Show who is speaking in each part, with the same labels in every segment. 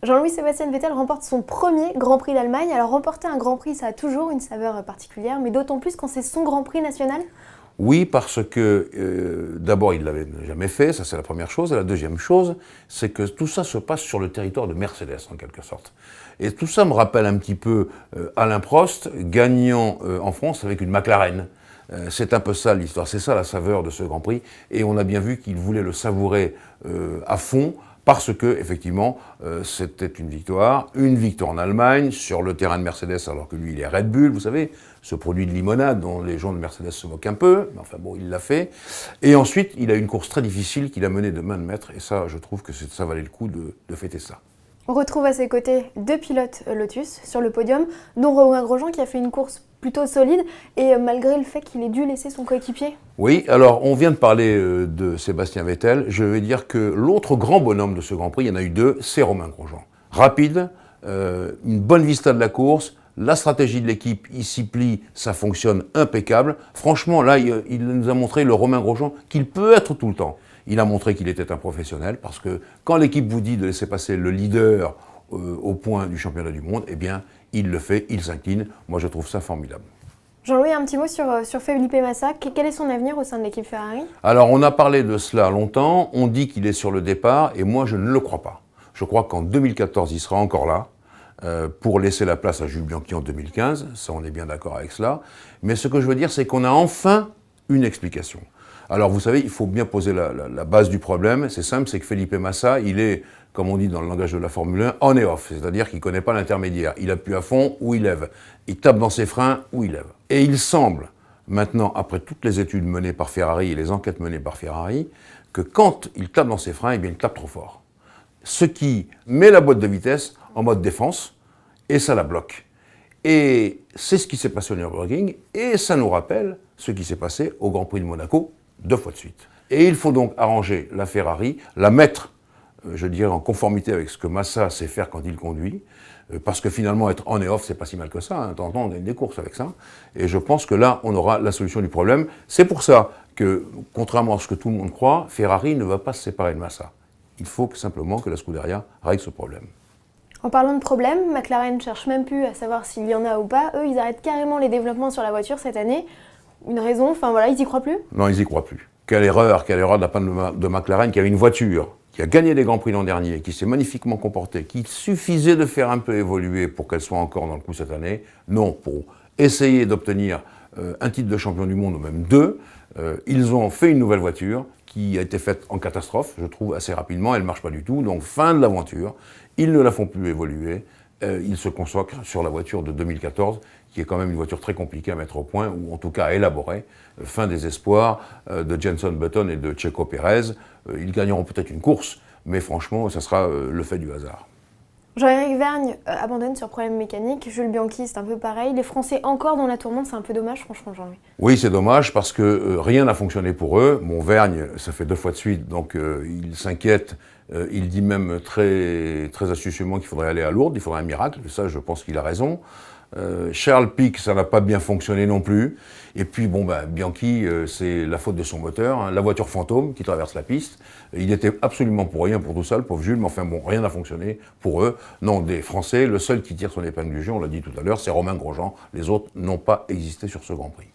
Speaker 1: Jean-Louis Sébastien Vettel remporte son premier Grand Prix d'Allemagne. Alors remporter un Grand Prix, ça a toujours une saveur particulière, mais d'autant plus quand c'est son Grand Prix national.
Speaker 2: Oui, parce que d'abord, il ne l'avait jamais fait, ça c'est la première chose. Et la deuxième chose, c'est que tout ça se passe sur le territoire de Mercedes, en quelque sorte. Et tout ça me rappelle un petit peu Alain Prost gagnant en France avec une McLaren. C'est un peu ça l'histoire, c'est ça la saveur de ce Grand Prix. Et on a bien vu qu'il voulait le savourer à fond, parce que, effectivement, c'était une victoire en Allemagne, sur le terrain de Mercedes, alors que lui, il est Red Bull, vous savez, ce produit de limonade dont les gens de Mercedes se moquent un peu, mais enfin bon, il l'a fait. Et ensuite, il a une course très difficile qu'il a menée de main de maître, et ça, je trouve que ça valait le coup de fêter ça.
Speaker 1: On retrouve à ses côtés deux pilotes Lotus sur le podium, dont Romain Grosjean qui a fait une course plutôt solide, et malgré le fait qu'il ait dû laisser son coéquipier.
Speaker 2: Oui, alors on vient de parler de Sébastien Vettel. Je vais dire que l'autre grand bonhomme de ce Grand Prix, il y en a eu deux, c'est Romain Grosjean. Rapide, une bonne vista de la course, la stratégie de l'équipe, il s'y plie, ça fonctionne impeccable. Franchement, là, il nous a montré, le Romain Grosjean, qu'il peut être tout le temps. Il a montré qu'il était un professionnel, parce que quand l'équipe vous dit de laisser passer le leader au point du championnat du monde, eh bien, il le fait, il s'incline. Moi, je trouve ça formidable.
Speaker 1: Jean-Louis, un petit mot sur Felipe Massa. Quel est son avenir au sein de l'équipe Ferrari?
Speaker 2: Alors, on a parlé de cela longtemps, on dit qu'il est sur le départ, et moi, je ne le crois pas. Je crois qu'en 2014, il sera encore là, pour laisser la place à Jules Bianchi en 2015, ça, on est bien d'accord avec cela. Mais ce que je veux dire, c'est qu'on a enfin une explication. Alors, vous savez, il faut bien poser la base du problème. C'est simple, c'est que Felipe Massa, il est, comme on dit dans le langage de la Formule 1, on et off. C'est-à-dire qu'il ne connaît pas l'intermédiaire. Il appuie à fond ou il lève. Il tape dans ses freins ou il lève. Et il semble, maintenant, après toutes les études menées par Ferrari et les enquêtes menées par Ferrari, que quand il tape dans ses freins, eh bien, il tape trop fort. Ce qui met la boîte de vitesse en mode défense, et ça la bloque. Et c'est ce qui s'est passé au Nürburgring, et ça nous rappelle ce qui s'est passé au Grand Prix de Monaco, 2 fois de suite. Et il faut donc arranger la Ferrari, la mettre, je dirais, en conformité avec ce que Massa sait faire quand il conduit, parce que finalement, être on et off, c'est pas si mal que ça. Hein. De temps en temps, on gagne des courses avec ça. Et je pense que là, on aura la solution du problème. C'est pour ça que, contrairement à ce que tout le monde croit, Ferrari ne va pas se séparer de Massa. Il faut simplement que la Scuderia règle ce problème.
Speaker 1: En parlant de problème, McLaren ne cherche même plus à savoir s'il y en a ou pas. Eux, ils arrêtent carrément les développements sur la voiture cette année. Une raison, enfin voilà, ils y croient plus?
Speaker 2: Non, ils y croient plus. Quelle erreur de la part de McLaren, qui avait une voiture, qui a gagné des Grands Prix l'an dernier, qui s'est magnifiquement comportée, qu'il suffisait de faire un peu évoluer pour qu'elle soit encore dans le coup cette année. Non, pour essayer d'obtenir un titre de champion du monde, ou même deux, ils ont fait une nouvelle voiture qui a été faite en catastrophe, je trouve, assez rapidement. Elle ne marche pas du tout, donc fin de l'aventure. Ils ne la font plus évoluer. Ils se consacrent sur la voiture de 2014, qui est quand même une voiture très compliquée à mettre au point, ou en tout cas à élaborer. Fin des espoirs de Jenson Button et de Checo Pérez. Ils gagneront peut-être une course, mais franchement, ça sera le fait du hasard.
Speaker 1: Jean-Éric Vergne abandonne sur problème mécanique. Jules Bianchi, c'est un peu pareil. Les Français encore dans la tourmente, c'est un peu dommage, franchement, Jean-Louis.
Speaker 2: Oui, c'est dommage parce que rien n'a fonctionné pour eux. Bon, Vergne, ça fait 2 fois de suite, donc il s'inquiète. Il dit même très, très astucieusement qu'il faudrait aller à Lourdes, il faudrait un miracle. Ça, je pense qu'il a raison. Charles Pic, ça n'a pas bien fonctionné non plus. Et puis, bon, Bianchi, c'est la faute de son moteur, hein, la voiture fantôme qui traverse la piste. Il était absolument pour rien pour tout ça, le pauvre Jules, mais enfin bon, rien n'a fonctionné pour eux. Non, des Français, le seul qui tire son épingle du jeu, on l'a dit tout à l'heure, c'est Romain Grosjean. Les autres n'ont pas existé sur ce Grand Prix.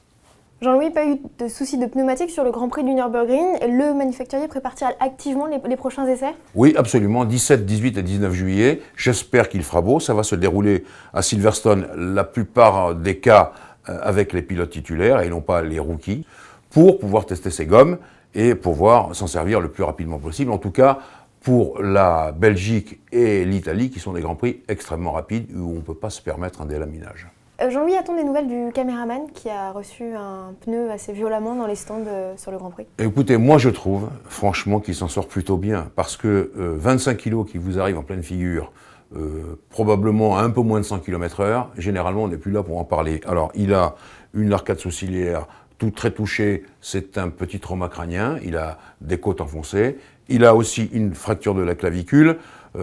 Speaker 1: Jean-Louis, pas eu de soucis de pneumatique sur le Grand Prix du Nürburgring. Le manufacturier prépare-t-il activement les prochains essais?
Speaker 2: Oui, absolument. 17, 18 et 19 juillet. J'espère qu'il fera beau. Ça va se dérouler à Silverstone, la plupart des cas avec les pilotes titulaires et non pas les rookies, pour pouvoir tester ces gommes et pouvoir s'en servir le plus rapidement possible. En tout cas, pour la Belgique et l'Italie, qui sont des Grands Prix extrêmement rapides, où on ne peut pas se permettre un délaminage.
Speaker 1: Jean-Louis, a-t-on des nouvelles du caméraman qui a reçu un pneu assez violemment dans les stands sur le Grand Prix?
Speaker 2: Écoutez, moi je trouve, franchement, qu'il s'en sort plutôt bien, parce que 25 kilos qui vous arrivent en pleine figure, probablement à un peu moins de 100 km/h, généralement on n'est plus là pour en parler. Alors il a une arcade sourcilière tout très touchée, c'est un petit trauma crânien, il a des côtes enfoncées, il a aussi une fracture de la clavicule.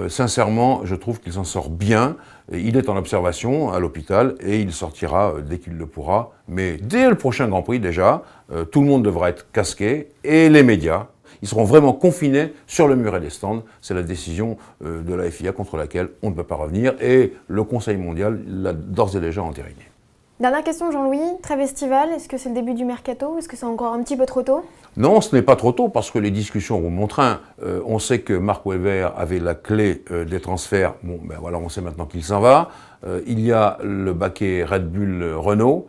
Speaker 2: Sincèrement, je trouve qu'il s'en sort bien. Il est en observation à l'hôpital et il sortira dès qu'il le pourra. Mais dès le prochain Grand Prix déjà, tout le monde devra être casqué et les médias. Ils seront vraiment confinés sur le muret des stands. C'est la décision de la FIA contre laquelle on ne peut pas revenir et le Conseil mondial l'a d'ores et déjà entériné.
Speaker 1: Dernière question, Jean-Louis. Trêve estivale, est-ce que c'est le début du mercato? Est-ce que c'est encore un petit peu trop tôt?
Speaker 2: Non, ce n'est pas trop tôt parce que les discussions vont bon train. On sait que Mark Webber avait la clé des transferts. Bon, ben voilà, on sait maintenant qu'il s'en va. Il y a le baquet Red Bull Renault.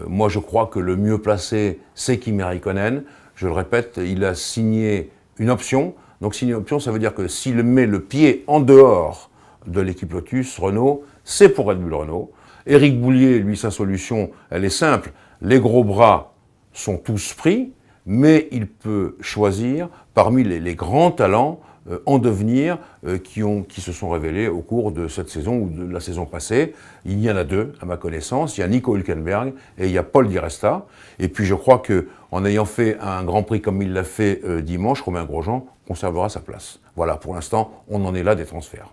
Speaker 2: Moi, je crois que le mieux placé, c'est Kimi Räikkönen. Je le répète, il a signé une option. Donc, signer une option, ça veut dire que s'il met le pied en dehors de l'équipe Lotus Renault, c'est pour Red Bull Renault. Éric Boulier, lui, sa solution, elle est simple. Les gros bras sont tous pris, mais il peut choisir parmi les grands talents en devenir qui se sont révélés au cours de cette saison ou de la saison passée. Il y en a deux, à ma connaissance. Il y a Nico Hülkenberg et il y a Paul Di Resta. Et puis je crois qu'en ayant fait un Grand Prix comme il l'a fait dimanche, Romain Grosjean conservera sa place. Voilà, pour l'instant, on en est là des transferts.